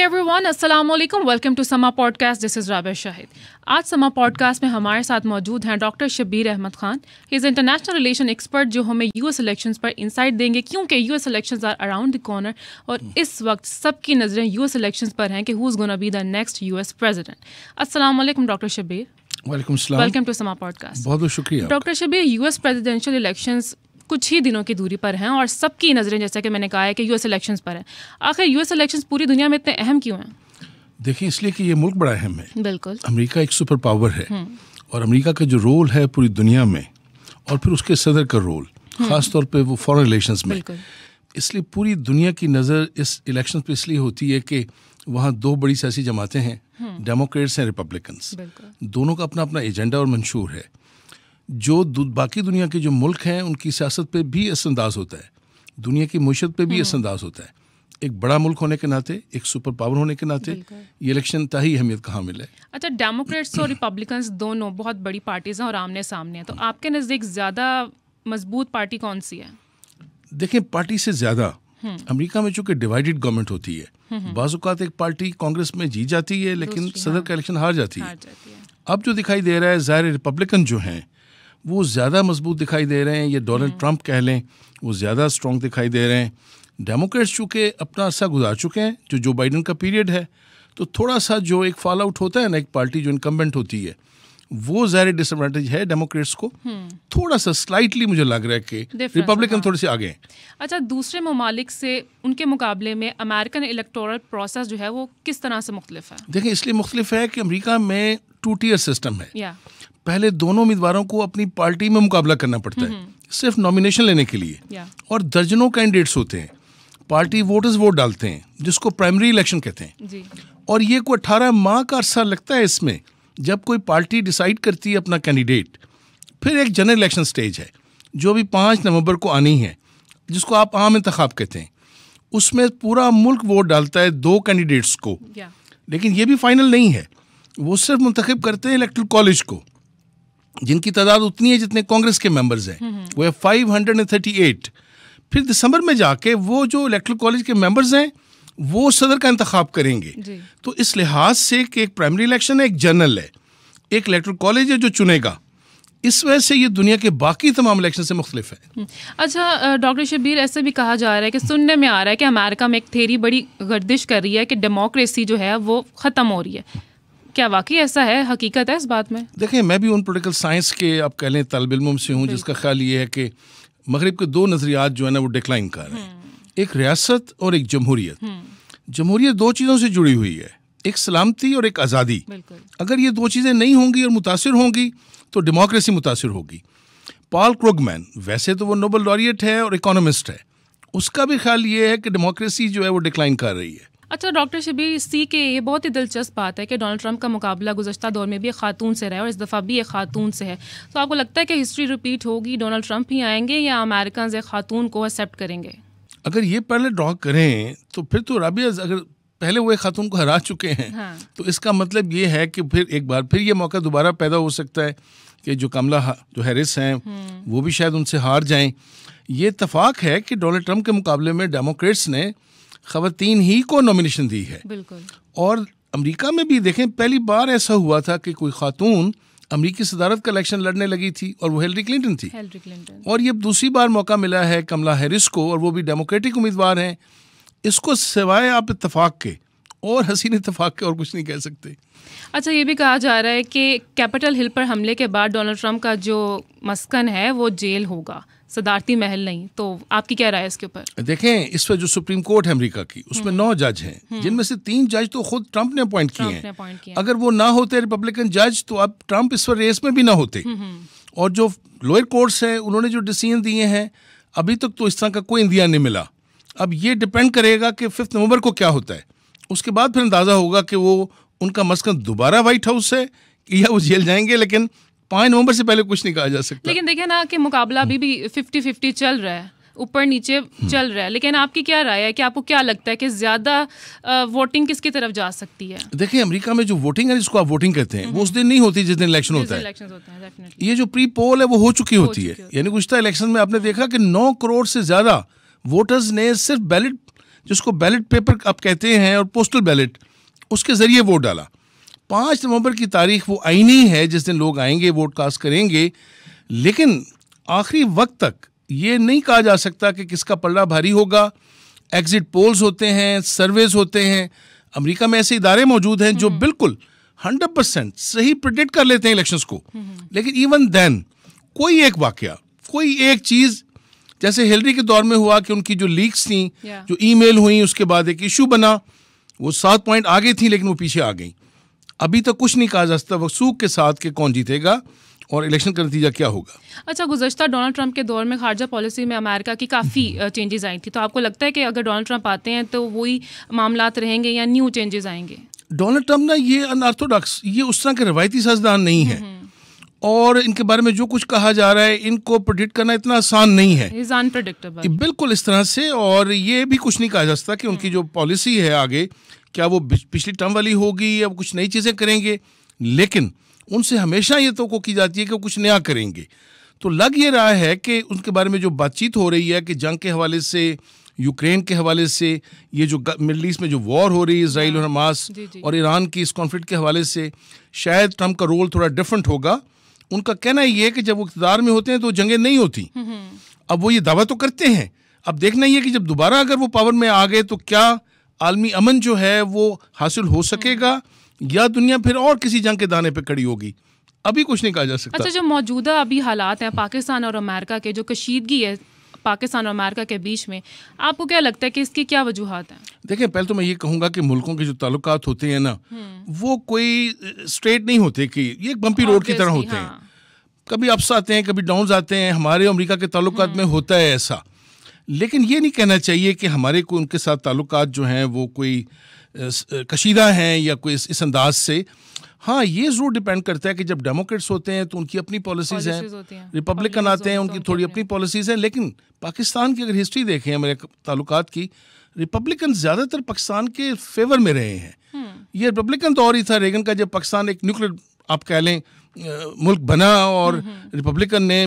Everyone, अस्सलाम वालेकुम, welcome to Samaa podcast. This is Rabia Shahid. आज समा पॉडकास्ट में हमारे साथ मौजूद हैं doctor Shabbir Ahmed Khan. He is international relation expert जो हमें यूएस इलेक्शंस पर इंसाइट देंगे, क्योंकि US elections are around the corner और इस वक्त सबकी नज़रें यूएस इलेक्शंस पर हैं कि who is gonna be the next US president. अस्सलाम वालेकुम डॉक्टर शब्बीर। वालेकुम सलाम। Welcome to Samaa podcast. बहुत बहुत शुक्रिया doctor Shabbir, US presidential elections कुछ ही दिनों की दूरी पर हैं और सबकी नज़रें, जैसा कि मैंने कहा है, कि यूएस इलेक्शंस पर हैं। आखिर यूएस इलेक्शंस पूरी दुनिया में इतने अहम क्यों हैं? देखिए, इसलिए कि ये मुल्क बड़ा अहम है। बिल्कुल। अमेरिका एक सुपर पावर है और अमेरिका का जो रोल है पूरी दुनिया में, और फिर उसके सदर का रोल ख़ास तौर पे वो फॉरेन रिलेशंस में, इसलिए पूरी दुनिया की नज़र इस इलेक्शन पे इसलिए होती है कि वहाँ दो बड़ी सियासी जमातें हैं, डेमोक्रेट्स हैं, रिपब्लिकन्स। दोनों का अपना अपना एजेंडा और मंशूर है। जो बाकी दुनिया के जो मुल्क हैं उनकी सियासत पे भी असरअंदाज होता है, दुनिया की मुशत पे भी असरअंदाज होता है। एक बड़ा मुल्क होने के नाते, एक सुपर पावर होने के नाते ये इलेक्शन ताही अहमियत कहाँ मिले। अच्छा, डेमोक्रेट्स और रिपब्लिकन्स दोनों बहुत बड़ी पार्टीज हैं और आमने सामने हैं, तो आपके नज़दीक ज़्यादा मजबूत पार्टी कौन सी है? देखें, पार्टी से ज़्यादा अमेरिका में चूँकि डिवाइडेड गवर्नमेंट होती है, बाज़ औक़ात एक पार्टी कांग्रेस में जीत जाती है लेकिन सदर का इलेक्शन हार जाती है। अब जो दिखाई दे रहा है, ज़ाहिर रिपब्लिकन जो हैं वो ज़्यादा मजबूत दिखाई दे रहे हैं, ये डोनाल्ड ट्रंप कह लें, वो ज़्यादा स्ट्रॉन्ग दिखाई दे रहे हैं। डेमोक्रेट्स चूँकि अपना अरसा गुजार चुके हैं, जो बाइडन का पीरियड है, तो थोड़ा सा जो एक फॉल आउट होता है ना, एक पार्टी जो इनकम्बेंट होती है, वो ज़ाहिर डिसएडवांटेज है डेमोक्रेट्स को। थोड़ा सा स्लाइटली मुझे लग रहा है कि रिपब्लिकन थोड़े से आगे हैं। अच्छा, दूसरे ममालिक से उनके मुकाबले में अमेरिकन इलेक्टोरल प्रोसेस जो है वो किस तरह से मुख्तलिफ है? देखिए, इसलिए मुख्तलिफ है कि अमेरिका में 2 टियर सिस्टम है। पहले दोनों उम्मीदवारों को अपनी पार्टी में मुकाबला करना पड़ता है सिर्फ नॉमिनेशन लेने के लिए, और दर्जनों कैंडिडेट्स होते हैं। पार्टी वोटर्स वोट डालते हैं, जिसको प्राइमरी इलेक्शन कहते हैं जी। और ये कोई 18 माह का अरसा लगता है इसमें, जब कोई पार्टी डिसाइड करती है अपना कैंडिडेट। फिर एक जनरल इलेक्शन स्टेज है जो अभी 5 नवंबर को आनी है, जिसको आप आम इंतखाब कहते हैं। उसमें पूरा मुल्क वोट डालता है 2 कैंडिडेट्स को, लेकिन ये भी फाइनल नहीं है। वो सिर्फ मुंतखब करते हैं इलेक्टोरल कॉलेज को, जिनकी तादाद उतनी है जितने कांग्रेस के मेंबर्स हैं, वो है 538। फिर दिसंबर में जाके वो जो इलेक्टोरल कॉलेज के मेंबर्स हैं वो सदर का इंतखाब करेंगे। तो इस लिहाज से कि एक प्राइमरी इलेक्शन है, एक जनरल है, एक इलेक्टोरल कॉलेज है जो चुनेगा। इस वजह से ये दुनिया के बाकी तमाम इलेक्शन से मुख्तलिफ है। अच्छा डॉक्टर शब्बीर, ऐसे भी कहा जा रहा है कि सुनने में आ रहा है कि अमेरिका में एक थ्योरी बड़ी गर्दिश कर रही है कि डेमोक्रेसी जो है वो ख़त्म हो रही है। क्या वाकई ऐसा है? हकीकत है इस बात में? देखें, मैं भी उन पॉलिटिकल साइंस के आप कह लें तालिब इल्म से हूँ जिसका ख्याल ये है कि मगरिब के 2 नज़रियात जो है ना वो डिक्लाइन कर रहे हैं, एक रियासत और एक जमहूरियत। जमहूरियत 2 चीज़ों से जुड़ी हुई है, एक सलामती और एक आज़ादी। अगर ये 2 चीज़ें नहीं होंगी और मुतासिर होंगी तो डेमोक्रेसी मुतासिर होगी। पॉल क्रुगमैन, वैसे तो वो नोबेल लॉरिएट है और इकोनॉमिस्ट है, उसका भी ख्याल ये है कि डेमोक्रेसी जो है वो डिक्लाइन कर रही है। अच्छा डॉक्टर शब्बीर, सी के ये बहुत ही दिलचस्प बात है कि डोनाल्ड ट्रंप का मुकाबला गुज़श्ता दौर में भी एक खातून से रहा है और इस दफ़ा भी एक खातून से है। तो आपको लगता है कि हिस्ट्री रिपीट होगी, डोनाल्ड ट्रंप ही आएंगे या अमेरिकन एक खातून को एक्सेप्ट करेंगे? अगर ये पहले ड्रॉ करें तो फिर तो राबिया, अगर पहले वो एक खातून को हरा चुके हैं तो इसका मतलब ये है कि फिर एक बार फिर ये मौका दोबारा पैदा हो सकता है कि जो कमला जो हैरिस हैं वो भी शायद उनसे हार जाएं। ये इत्तेफाक है कि डोनाल्ड ट्रंप के मुकाबले में डेमोक्रेट्स ने ख़वातीन ही को नॉमिनेशन दी है। बिल्कुल। और अमेरिका में भी देखें, पहली बार ऐसा हुआ था कि कोई खातून अमेरिकी सदारत का इलेक्शन लड़ने लगी थी और वो हिलरी क्लिंटन थी। और ये दूसरी बार मौका मिला है कमला हैरिस को, और वो भी डेमोक्रेटिक उम्मीदवार हैं। इसको सिवाय आप इत्तेफाक के और हसीन इत्तेफाक के और कुछ नहीं कह सकते। अच्छा, ये भी कहा जा रहा है कि कैपिटल हिल पर हमले के बाद डोनाल्ड ट्रंप का जो मस्कन है वो जेल होगा, सदारती महल नहीं। तो आपकी क्या राय है इसके ऊपर? देखें, इस पर जो सुप्रीम कोर्ट है अमेरिका की, उसमें 9 जज हैं, जिनमें से 3 जज तो खुद ट्रंप ने अपॉइंट किए हैं। अगर वो ना होते रिपब्लिकन जज तो अब ट्रंप इस पर रेस में भी ना होते। और जो लोअर कोर्ट्स हैं उन्होंने जो डिसीजन दिए हैं अभी तक तो इस तरह का कोई इंदिया नहीं मिला। अब ये डिपेंड करेगा कि 5 नवंबर को क्या होता है, उसके बाद फिर अंदाज़ा होगा कि वो उनका मस्कन दोबारा व्हाइट हाउस है या वो जेल जाएंगे। लेकिन 5 नवंबर से पहले कुछ नहीं कहा जा सकता। लेकिन देखिए ना कि मुकाबला अभी भी 50-50 चल रहा है, ऊपर नीचे चल रहा है। लेकिन आपकी क्या राय है कि आपको क्या लगता है कि ज़्यादा वोटिंग किसकी तरफ जा सकती है? देखिए, अमेरिका में जो वोटिंग है, जिसको आप वोटिंग कहते हैं, वो उस दिन नहीं होती जिस दिन इलेक्शन होता है। ये जो प्री पोल है वो हो चुकी होती है। यानी गुज़श्ता इलेक्शन में आपने देखा कि 9 करोड़ से ज़्यादा वोटर्स ने सिर्फ बैलेट जिसको बैलेट पेपर आप कहते हैं और पोस्टल बैलेट, उसके ज़रिए वोट डाला। 5 नवंबर की तारीख वो आईनी है जिस दिन लोग आएंगे, वोट कास्ट करेंगे, लेकिन आखिरी वक्त तक ये नहीं कहा जा सकता कि किसका पलड़ा भारी होगा। एग्जिट पोल्स होते हैं, सर्वेज होते हैं। अमेरिका में ऐसे इदारे मौजूद हैं जो बिल्कुल 100% सही प्रिडिक्ट कर लेते हैं इलेक्शंस को, लेकिन इवन देन कोई एक वाकया, कोई एक चीज़, जैसे हिलरी के दौर में हुआ कि उनकी जो लीक्स थी, जो ईमेल हुई, उसके बाद एक इशू बना, वो 7 पॉइंट आगे थी लेकिन वो पीछे आ गई। अभी तक कुछ नहीं कहा जा सकता वसूख के साथ कि कौन जीतेगा और इलेक्शन का नतीजा क्या होगा। अच्छा, गुज़श्ता डोनाल्ड ट्रंप के दौर में खारजा पॉलिसी में अमेरिका की काफ़ी चेंजेस आई थी, तो आपको लगता है कि अगर डोनाल्ड ट्रंप आते हैं तो वही मामलात रहेंगे या न्यू चेंजेस आएंगे? डोनाल्ड ट्रंप ना ये अनऑर्थोडॉक्स, ये उस तरह के रवायती सियासतदान नहीं है, और इनके बारे में जो कुछ कहा जा रहा है इनको प्रेडिक्ट करना इतना आसान नहीं है। अनप्रेडिक्टेबल बिल्कुल इस तरह से। और ये भी कुछ नहीं कहा जा सकता कि उनकी जो पॉलिसी है आगे, क्या वो पिछली टर्म वाली होगी या कुछ नई चीज़ें करेंगे, लेकिन उनसे हमेशा ये तो की जाती है कि वो कुछ नया करेंगे। तो लग ये रहा है कि उनके बारे में जो बातचीत हो रही है कि जंग के हवाले से, यूक्रेन के हवाले से, ये जो मिडल ईस्ट में जो वॉर हो रही है इजराइल और हमास और ईरान की इस कॉन्फ्लिक्ट के हवाले से, शायद ट्रंप का रोल थोड़ा डिफरेंट होगा। उनका कहना ये है कि जब वो इक़्तिदार में होते हैं तो जंगें नहीं होती। अब वो ये दावा तो करते हैं, अब देखना ये कि जब दोबारा अगर वो पावर में आ गए तो क्या आलमी अमन जो है वो हासिल हो सकेगा या दुनिया फिर और किसी जंग के दाने पे खड़ी होगी, अभी कुछ नहीं कहा जा सकता। अच्छा, जो मौजूदा अभी हालात हैं पाकिस्तान और अमेरिका के, जो कशीदगी है पाकिस्तान और अमेरिका के बीच में, आपको क्या लगता है कि इसकी क्या वजूहात हैं? देखिए, पहले तो मैं ये कहूँगा कि मुल्कों के जो ताल्लुकात होते हैं ना, वो कोई स्ट्रेट नहीं होते, कि ये एक बम्पी रोड की तरह होते हैं। कभी अप्स आते हैं, कभी डाउन्स आते हैं। हमारे अमेरिका के ताल्लुकात में होता है ऐसा, लेकिन ये नहीं कहना चाहिए कि हमारे को उनके साथ ताल्लुकात जो हैं वो कोई कशीदा हैं या कोई इस अंदाज से। हाँ, ये ज़रूर डिपेंड करता है कि जब डेमोक्रेट्स होते हैं तो उनकी अपनी पॉलिसीज़ हैं, रिपब्लिकन आते हैं उनकी थोड़ी अपनी पॉलिसीज़ हैं। लेकिन पाकिस्तान की अगर हिस्ट्री देखें हमारे ताल्लुकात की, रिपब्लिकन ज़्यादातर पाकिस्तान के फेवर में रहे हैं। ये रिपब्लिकन दौर ही था रेगन का, जब पाकिस्तान एक न्यूक्लियर आप कह लें मुल्क बना, और रिपब्लिकन ने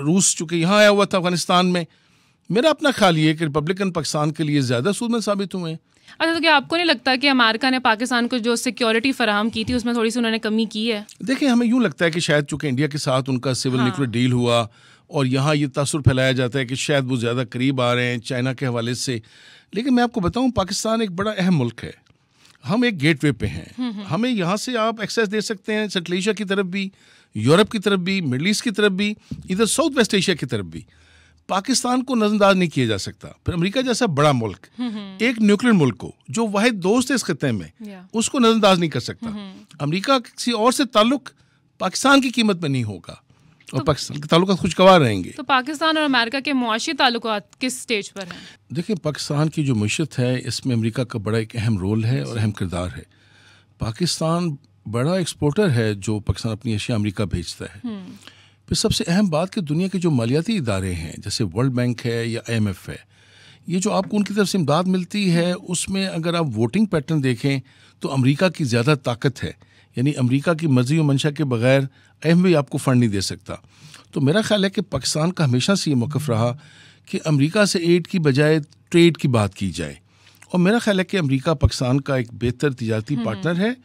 रूस चूँकि यहाँ आया हुआ था अफगानिस्तान में, मेरा अपना ख्याल ये है कि रिपब्लिकन पाकिस्तान के लिए ज़्यादा सूदमंद साबित हुए हैं। अच्छा, तो क्या आपको नहीं लगता कि अमेरिका ने पाकिस्तान को जो सिक्योरिटी फराहम की थी उसमें थोड़ी सी उन्होंने कमी की है? देखिए, हमें यूँ लगता है कि शायद चूँकि इंडिया के साथ उनका सिविल न्यूक्लियर डील हुआ, और यहाँ ये तासुर फैलाया जाता है कि शायद वो ज़्यादा करीब आ रहे हैं चाइना के हवाले से। लेकिन मैं आपको बताऊँ, पाकिस्तान एक बड़ा अहम मुल्क है, हम एक गेटवे पे हैं। हमें यहाँ से आप एक्सेस दे सकते हैं सेंट्रल एशिया की तरफ भी, यूरोप की तरफ भी, मिडल ईस्ट की तरफ भी, इधर साउथ वेस्ट एशिया की तरफ भी। पाकिस्तान को नजरअंदाज नहीं किया जा सकता। फिर अमेरिका जैसा बड़ा मुल्क, एक न्यूक्लियर मुल्क को, जो वाहिद दोस्त है इस खित्ते में, उसको नजरअंदाज नहीं कर सकता। अमेरिका किसी और से ताल्लुक पाकिस्तान की कीमत में नहीं होगा, और पाकिस्तान के ताल्लुकात खुशगवार रहेंगे। तो पाकिस्तान और अमेरिका के मुआशी ताल्लुकात किस स्टेज पर हैं? देखिए, पाकिस्तान की जो मईशत है इसमें अमेरिका का बड़ा एक अहम रोल है और अहम किरदार है। पाकिस्तान बड़ा एक्सपोर्टर है, जो पाकिस्तान अपनी अशिया अमेरिका भेजता है। फिर सबसे अहम बात कि दुनिया के जो मालियाती इदारे हैं, जैसे वर्ल्ड बैंक है या IMF है, ये जो आपको उनकी तरफ से इमदाद मिलती है, उसमें अगर आप वोटिंग पैटर्न देखें तो अमेरिका की ज़्यादा ताकत है। यानी अमेरिका की मर्जी और मंशा के बगैर IMF भी आपको फ़ंड नहीं दे सकता। तो मेरा ख्याल है कि पाकिस्तान का हमेशा से ये मौक़िफ़ रहा कि अमेरिका से एड की बजाय ट्रेड की बात की जाए, और मेरा ख्याल है कि अमेरिका पाकिस्तान का एक बेहतर तिजारती पार्टनर है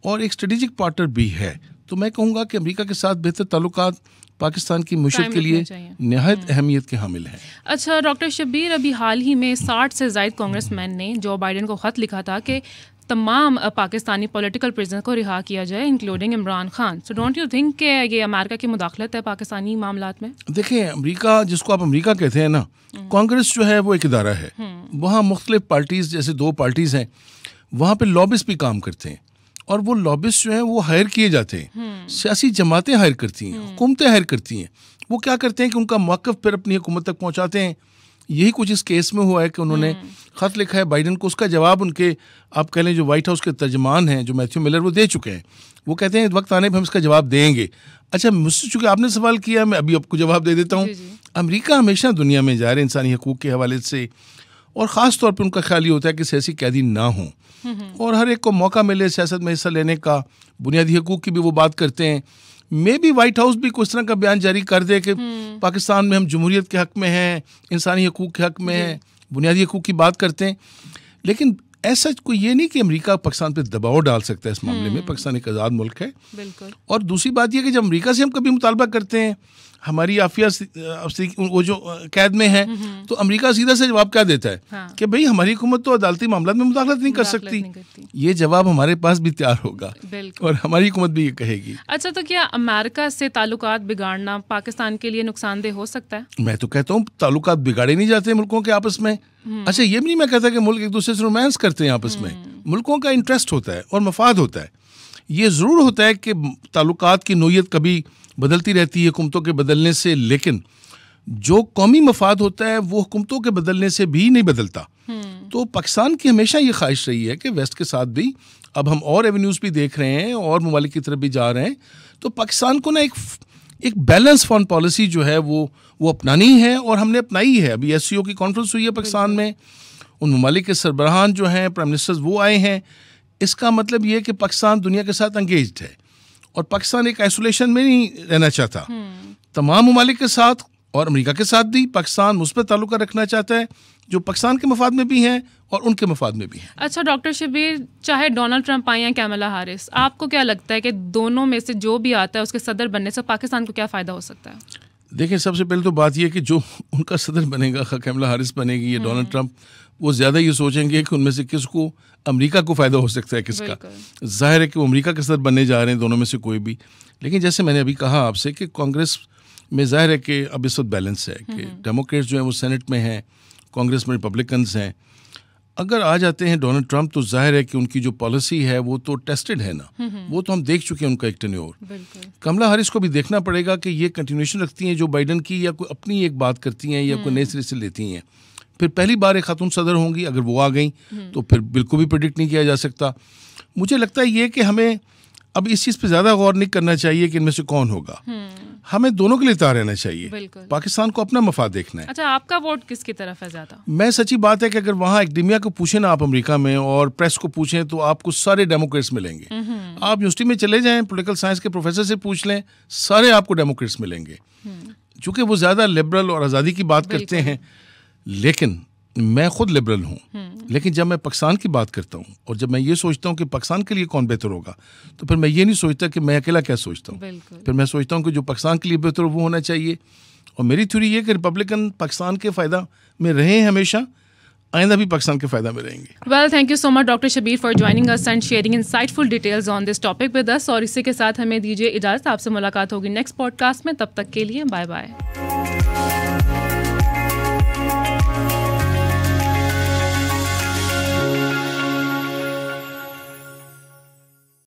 और एक स्ट्रेटेजिक पार्टनर भी है। तो मैं कहूँगा कि अमेरिका के साथ बेहतर ताल्लुकात पाकिस्तान की मुशीअत के लिए निहायत अहमियत के हामिल हैं। अच्छा, डॉक्टर शब्बीर, अभी हाल ही में 60 से ज़ायद कांग्रेसमैन ने जो बाइडेन को ख़त लिखा था कि तमाम पाकिस्तानी पॉलिटिकल प्रिजनर को रिहा किया जाए, including Imran Khan. So don't you think कि ये अमेरिका की मुदाखलत है पाकिस्तानी मामलात में? देखिए, अमेरिका जिसको आप अमेरिका कहते हैं ना, कांग्रेस जो है वो एक इदारा है। वहाँ मुख्तलिफ पार्टीज़, जैसे 2 पार्टीज़ हैं, वहाँ पे लॉबिस्ट भी काम करते हैं, और वो लॉबिस्ट जो हैं वो हायर किए जाते हैं। सियासी जमातें हायर करती हैं, हुकूमतें हायर करती हैं। वो क्या करते हैं कि उनका मौक़िफ़ फिर अपनी हुकूमत तक पहुँचाते हैं। यही कुछ इस केस में हुआ है कि उन्होंने ख़त लिखा है बाइडेन को, उसका जवाब उनके आप कह लें जो वाइट हाउस के तर्जमान हैं, जो मैथ्यू मिलर, वो दे चुके हैं। वो कहते हैं वक्त आने पर हम इसका जवाब देंगे। अच्छा, मुझसे चूँकि आपने सवाल किया, मैं अभी आपको जवाब दे देता हूँ। अमेरिका हमेशा दुनिया में जा रहे इंसानी हकूक़ के हवाले से, और ख़ास तौर पर उनका ख्याल ये होता है कि सियासी कैदी ना हों और हर एक को मौका मिले सियासत में हिस्सा लेने का। बुनियादी हकूक़ की भी वो बात करते हैं। मे बी वाइट हाउस भी कुछ तरह का बयान जारी कर दे कि पाकिस्तान में हम जमहूरियत के हक़ में हैं, इंसानी हकूक़ के हक़ में हैं, बुनियादी हकूक़ की बात करते हैं, लेकिन ऐसा कोई ये नहीं कि अमेरिका पाकिस्तान पे दबाव डाल सकता है इस मामले में। पाकिस्तान एक आज़ाद मुल्क है। बिल्कुल। और दूसरी बात यह कि जब अमेरिका से हम कभी मुतालबा करते हैं, हमारी आफिया वो जो कैद में है, तो अमेरिका सीधा से जवाब क्या देता है? हाँ। कि भाई हमारी हुकूमत तो अदालती मामला में मुदाखलत नहीं कर सकती। ये जवाब हमारे पास भी तैयार होगा और हमारी हुकूमत भी ये कहेगी। अच्छा, तो क्या अमेरिका से ताल्लुकात बिगाड़ना पाकिस्तान के लिए नुकसानदेह हो सकता है? मैं तो कहता हूँ ताल्लुकात बिगाड़े नहीं जाते मुल्कों के आपस में। अच्छा, ये भी नहीं मैं कहता कि मुल्क एक दूसरे से रोमांस करते हैं आपस में। मुल्कों का इंटरेस्ट होता है और मफाद होता है। ये ज़रूर होता है कि ताल्लुकात की नोयत कभी बदलती रहती है हुकूमतों के बदलने से, लेकिन जो कौमी मफाद होता है वो हुकूमतों के बदलने से भी नहीं बदलता। तो पाकिस्तान की हमेशा ये ख्वाहिश रही है कि वेस्ट के साथ भी, अब हम और एवेन्यूज़ भी देख रहे हैं और ममालिक की तरफ भी जा रहे हैं, तो पाकिस्तान को ना एक बैलेंस फॉरेन पॉलिसी जो है वो अपनानी है और हमने अपनाई है। अभी SCO की कॉन्फ्रेंस हुई है पाकिस्तान में, उन ममालिक के सरबराहान जो हैं, प्राइम मिनिस्टर्स वो आए हैं। इसका मतलब ये है कि पाकिस्तान दुनिया के साथ एंगेज्ड है और पाकिस्तान एक आइसोलेशन में नहीं रहना चाहता। तमाम ममालिक के साथ और अमेरिका के साथ भी पाकिस्तान मुस्बत ताल्लुका रखना चाहता है, जो पाकिस्तान के मफाद में भी हैं और उनके मफाद में भी हैं। अच्छा डॉक्टर शबीर, चाहे डोनाल्ड ट्रंप आए या कैमला हैरिस, आपको क्या लगता है कि दोनों में से जो भी आता है उसके सदर बनने से पाकिस्तान को क्या फ़ायदा हो सकता है? देखिए, सबसे पहले तो बात यह कि जो उनका सदर बनेगा, कैमला हैरिस बनेगी या डोनाल्ड ट्रंप, वो ज़्यादा ये सोचेंगे कि उनमें से किसको अमेरिका को फ़ायदा हो सकता है किसका। जाहिर है कि वो अमेरिका के सदर बनने जा रहे हैं, दोनों में से कोई भी। लेकिन जैसे मैंने अभी कहा आपसे कि कांग्रेस में जाहिर है कि अब इस वक्त बैलेंस है कि डेमोक्रेट्स जो हैं वो सेनेट में हैं, कांग्रेस में रिपब्लिकन्स हैं। अगर आ जाते हैं डोनाल्ड ट्रंप तो जाहिर है कि उनकी जो पॉलिसी है वो तो टेस्टेड है ना, वो तो हम देख चुके हैं उनका एक टेन्योर। कमला हैरिस को भी देखना पड़ेगा कि ये कंटिन्यूएशन रखती हैं जो बाइडन की, या कोई अपनी एक बात करती हैं या कोई नए सिरे से लेती हैं। फिर पहली बार एक खातून सदर होंगी, अगर वो आ गई तो फिर बिल्कुल भी प्रेडिक्ट नहीं किया जा सकता। मुझे लगता है ये कि हमें अब इस चीज़ पे ज़्यादा गौर नहीं करना चाहिए कि इनमें से कौन होगा। हमें दोनों के लिए तैयार रहना चाहिए। पाकिस्तान को अपना मफाद देखना है। अच्छा, आपका वोट किसकी तरफ है ज़्यादा? मैं सच्ची बात है कि अगर वहाँ एकेडमिया को पूछें ना आप अमेरिका में और प्रेस को पूछें तो आपको सारे डेमोक्रेट्स मिलेंगे। आप यूनिवर्सिटी में चले जाएं, पॉलिटिकल साइंस के प्रोफेसर से पूछ लें, सारे आपको डेमोक्रेट्स मिलेंगे, चूँकि वो ज़्यादा लिबरल और आज़ादी की बात करते हैं। लेकिन मैं खुद लिबरल हूँ, लेकिन जब मैं पाकिस्तान की बात करता हूँ और जब मैं ये सोचता हूँ कि पाकिस्तान के लिए कौन बेहतर होगा, तो फिर मैं ये नहीं सोचता कि मैं अकेला क्या सोचता हूँ। फिर मैं सोचता हूँ कि जो पाकिस्तान के लिए बेहतर वो होना चाहिए। और मेरी थ्योरी ये कि रिपब्लिकन पाकिस्तान के फ़ायदा में रहे हैं हमेशा, आइंदा भी पाकिस्तान के फ़ायदा में रहेंगे। Well, thank you so much doctor Shabir for joining us and sharing insightful details on this topic with us. और इसी के साथ हमें दीजिए इजाज़त। आपसे मुलाकात होगी नेक्स्ट पॉडकास्ट में, तब तक के लिए बाय बाय।